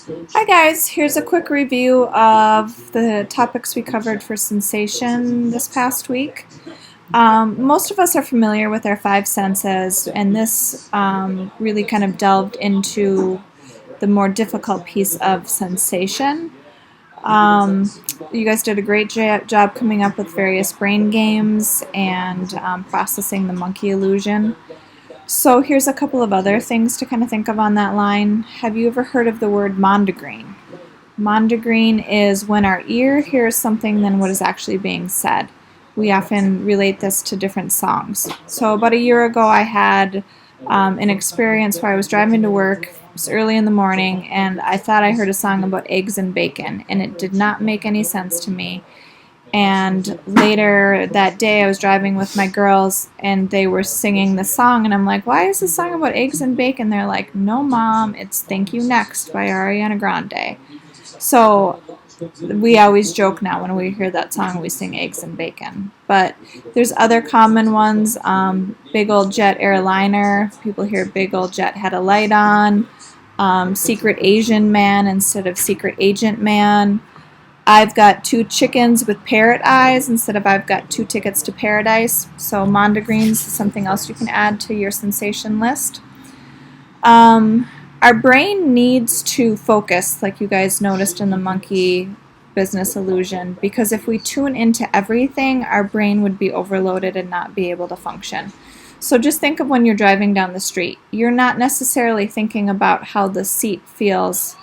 Hi guys, here's a quick review of the topics we covered for sensation this past week. Most of us are familiar with our five senses, and this really kind of delved into the more difficult piece of sensation. Um, you guys did a great job coming up with various brain games and processing the monkey illusion. So here's a couple of other things to kind of think of on that line. Have you ever heard of the word mondegreen? Mondegreen is when our ear hears something than what is actually being said. We often relate this to different songs. So about a year ago I had an experience where I was driving to work. It was early in the morning and I thought I heard a song about eggs and bacon, and it did not make any sense to me. And later that day I was driving with my girls and they were singing the song, and I'm like, why is this song about eggs and bacon? They're like, no mom, it's Thank You Next by Ariana Grande. So we always joke now when we hear that song, we sing eggs and bacon. But there's other common ones. Big old jet airliner. People hear big old jet had a light on. Secret Asian man instead of secret agent man. I've got two chickens with parrot eyes instead of I've got two tickets to paradise. So mondegreens is something else you can add to your sensation list. Our brain needs to focus, like you guys noticed in the monkey business illusion, because if we tune into everything, our brain would be overloaded and not be able to function. So just think of when you're driving down the street. You're not necessarily thinking about how the seat feels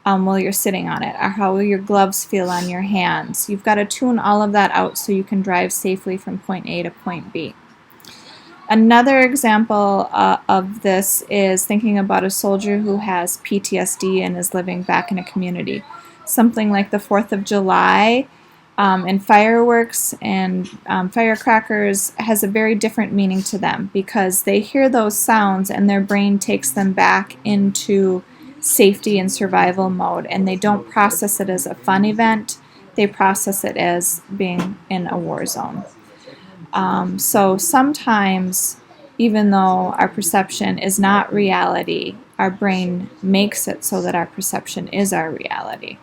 while you're sitting on it, or how your gloves feel on your hands. You've got to tune all of that out so you can drive safely from point A to point B. Another example of this is thinking about a soldier who has PTSD and is living back in a community. Something like the 4th of July and fireworks and firecrackers has a very different meaning to them, because they hear those sounds and their brain takes them back into safety and survival mode, and they don't process it as a fun event. They process it as being in a war zone. So sometimes, even though our perception is not reality, our brain makes it so that our perception is our reality.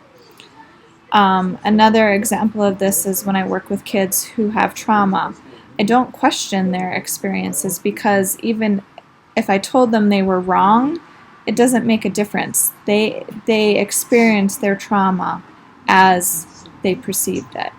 Another example of this is when I work with kids who have trauma. I don't question their experiences, because even if I told them they were wrong, it doesn't make a difference. They experience their trauma as they perceived it.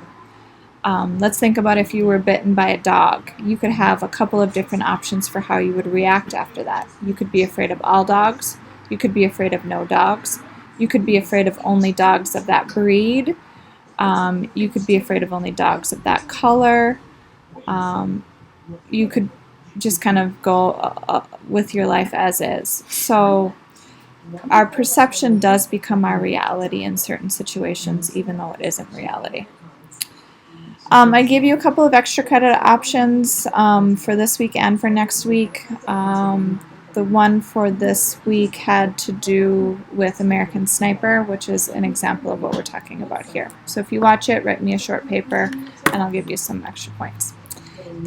Let's think about if you were bitten by a dog. You could have a couple of different options for how you would react after that. You could be afraid of all dogs. You could be afraid of no dogs. You could be afraid of only dogs of that breed. You could be afraid of only dogs of that color. You could just kind of go with your life as is. So our perception does become our reality in certain situations, even though it isn't reality. I gave you a couple of extra credit options for this week and for next week. The one for this week had to do with American Sniper, which is an example of what we're talking about here. So if you watch it, write me a short paper and I'll give you some extra points.